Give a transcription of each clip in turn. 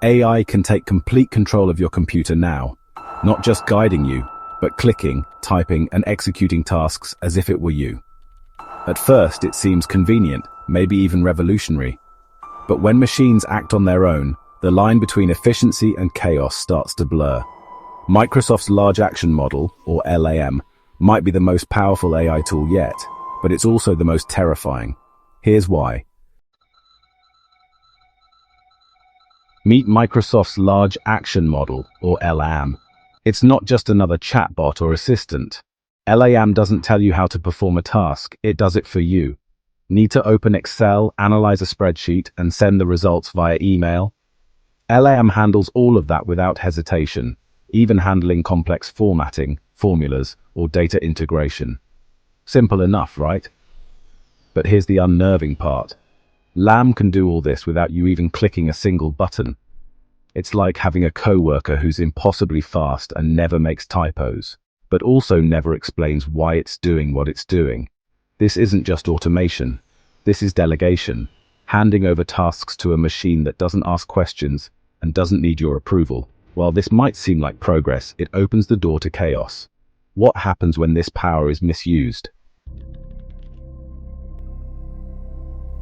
AI can take complete control of your computer now, not just guiding you, but clicking, typing, and executing tasks as if it were you. At first, it seems convenient, maybe even revolutionary. But when machines act on their own, the line between efficiency and chaos starts to blur. Microsoft's Large Action Model, or LAM, might be the most powerful AI tool yet, but it's also the most terrifying. Here's why. Meet Microsoft's Large Action Model, or LAM. It's not just another chatbot or assistant. LAM doesn't tell you how to perform a task, it does it for you. Need to open Excel, analyze a spreadsheet, and send the results via email? LAM handles all of that without hesitation, even handling complex formatting, formulas, or data integration. Simple enough, right? But here's the unnerving part. LAM can do all this without you even clicking a single button. It's like having a coworker who's impossibly fast and never makes typos, but also never explains why it's doing what it's doing. This isn't just automation. This is delegation, handing over tasks to a machine that doesn't ask questions and doesn't need your approval. While this might seem like progress, it opens the door to chaos. What happens when this power is misused?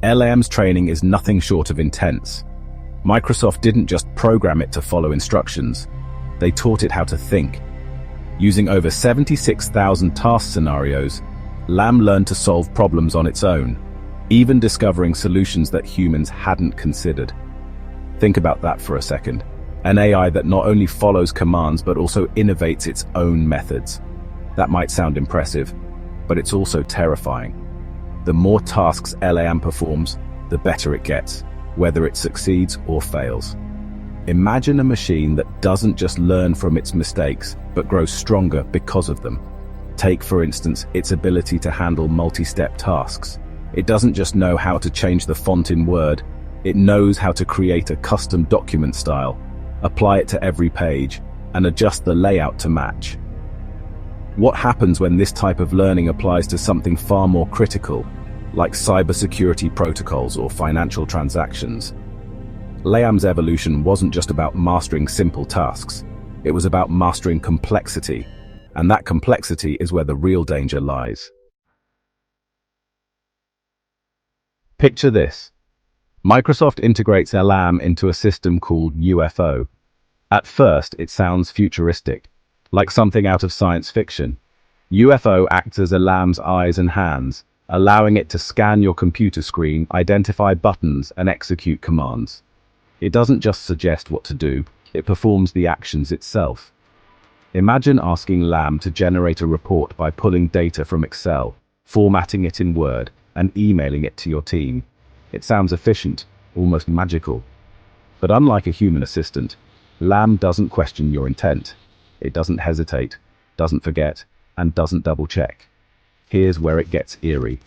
LAM's training is nothing short of intense. Microsoft didn't just program it to follow instructions, they taught it how to think. Using over 76,000 task scenarios, LAM learned to solve problems on its own, even discovering solutions that humans hadn't considered. Think about that for a second. An AI that not only follows commands but also innovates its own methods. That might sound impressive, but it's also terrifying. The more tasks LAM performs, the better it gets, whether it succeeds or fails. Imagine a machine that doesn't just learn from its mistakes, but grows stronger because of them. Take, for instance, its ability to handle multi-step tasks. It doesn't just know how to change the font in Word, it knows how to create a custom document style, apply it to every page, and adjust the layout to match. What happens when this type of learning applies to something far more critical, like cybersecurity protocols or financial transactions? LAM's evolution wasn't just about mastering simple tasks, it was about mastering complexity, and that complexity is where the real danger lies. Picture this. Microsoft integrates LAM into a system called UFO. At first, it sounds futuristic, like something out of science fiction. UFO acts as LAM's eyes and hands, allowing it to scan your computer screen, identify buttons, and execute commands. It doesn't just suggest what to do, it performs the actions itself. Imagine asking LAM to generate a report by pulling data from Excel, formatting it in Word, and emailing it to your team. It sounds efficient, almost magical. But unlike a human assistant, LAM doesn't question your intent. It doesn't hesitate, doesn't forget, and doesn't double-check. Here's where it gets eerie.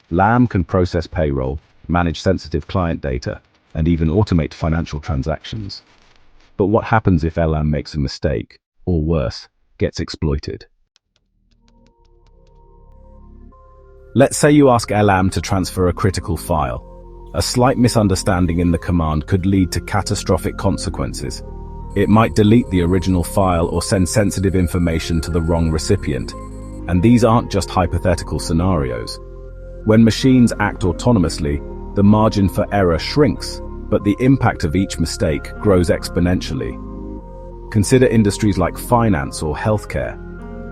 LAM can process payroll, manage sensitive client data, and even automate financial transactions. But what happens if LAM makes a mistake, or worse, gets exploited? Let's say you ask LAM to transfer a critical file. A slight misunderstanding in the command could lead to catastrophic consequences. It might delete the original file or send sensitive information to the wrong recipient. And these aren't just hypothetical scenarios. When machines act autonomously, the margin for error shrinks, but the impact of each mistake grows exponentially. Consider industries like finance or healthcare.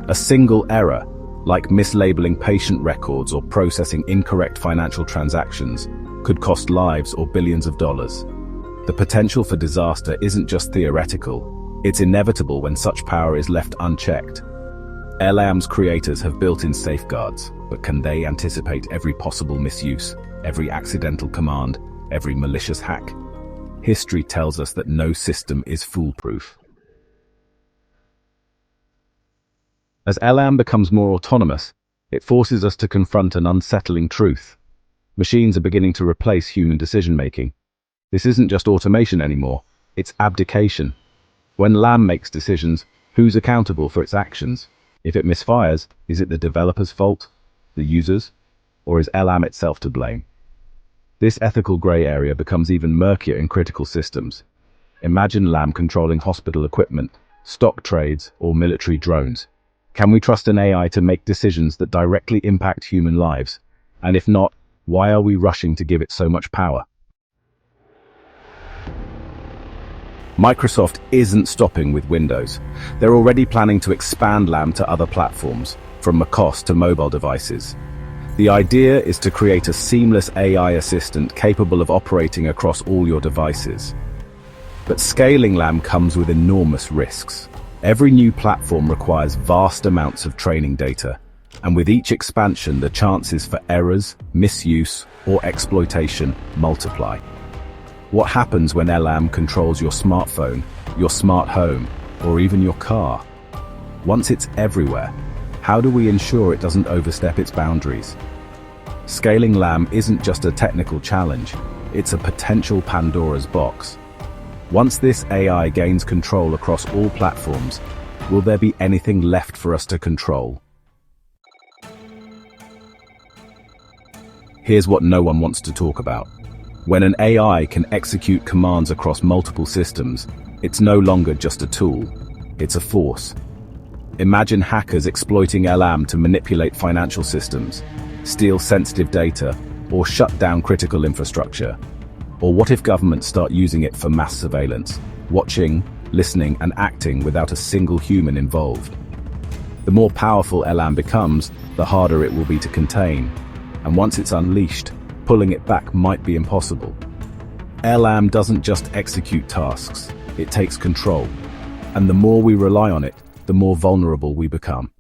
A single error, like mislabeling patient records or processing incorrect financial transactions, could cost lives or billions of dollars. The potential for disaster isn't just theoretical, it's inevitable when such power is left unchecked. LAM's creators have built-in safeguards, but can they anticipate every possible misuse, every accidental command, every malicious hack? History tells us that no system is foolproof. As LAM becomes more autonomous, it forces us to confront an unsettling truth. Machines are beginning to replace human decision-making. This isn't just automation anymore, it's abdication. When LAM makes decisions, who's accountable for its actions? If it misfires, is it the developer's fault, the user's, or is LAM itself to blame? This ethical grey area becomes even murkier in critical systems. Imagine LAM controlling hospital equipment, stock trades, or military drones. Can we trust an AI to make decisions that directly impact human lives? And if not, why are we rushing to give it so much power? Microsoft isn't stopping with Windows. They're already planning to expand LAM to other platforms, from macOS to mobile devices. The idea is to create a seamless AI assistant capable of operating across all your devices. But scaling LAM comes with enormous risks. Every new platform requires vast amounts of training data, and with each expansion, the chances for errors, misuse, or exploitation multiply. What happens when LAM controls your smartphone, your smart home, or even your car? Once it's everywhere, how do we ensure it doesn't overstep its boundaries? Scaling LAM isn't just a technical challenge, it's a potential Pandora's box. Once this AI gains control across all platforms, will there be anything left for us to control? Here's what no one wants to talk about. When an AI can execute commands across multiple systems, it's no longer just a tool, it's a force. Imagine hackers exploiting LAM to manipulate financial systems, steal sensitive data, or shut down critical infrastructure. Or what if governments start using it for mass surveillance, watching, listening, and acting without a single human involved? The more powerful LAM becomes, the harder it will be to contain. And once it's unleashed, pulling it back might be impossible. LAM doesn't just execute tasks, it takes control. And the more we rely on it, the more vulnerable we become.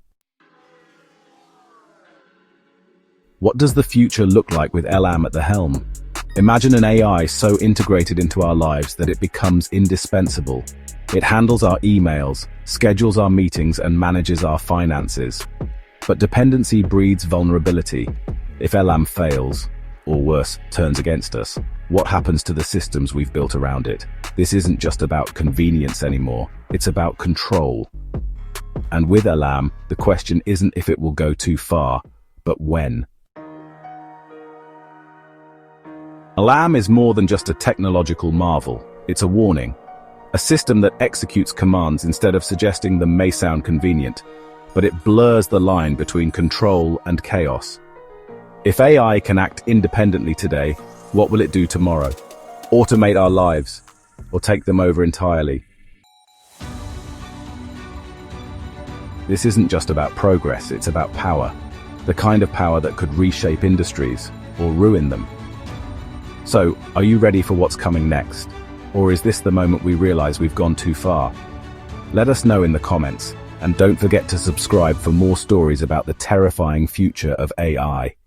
What does the future look like with LAM at the helm? Imagine an AI so integrated into our lives that it becomes indispensable. It handles our emails, schedules our meetings, and manages our finances. But dependency breeds vulnerability. If LAM fails, or worse, turns against us, what happens to the systems we've built around it? This isn't just about convenience anymore, it's about control. And with LAM, the question isn't if it will go too far, but when. LAM is more than just a technological marvel, it's a warning. A system that executes commands instead of suggesting them may sound convenient, but it blurs the line between control and chaos. If AI can act independently today, what will it do tomorrow? Automate our lives, or take them over entirely? This isn't just about progress, it's about power. The kind of power that could reshape industries, or ruin them. So, are you ready for what's coming next? Or is this the moment we realize we've gone too far? Let us know in the comments, and don't forget to subscribe for more stories about the terrifying future of AI.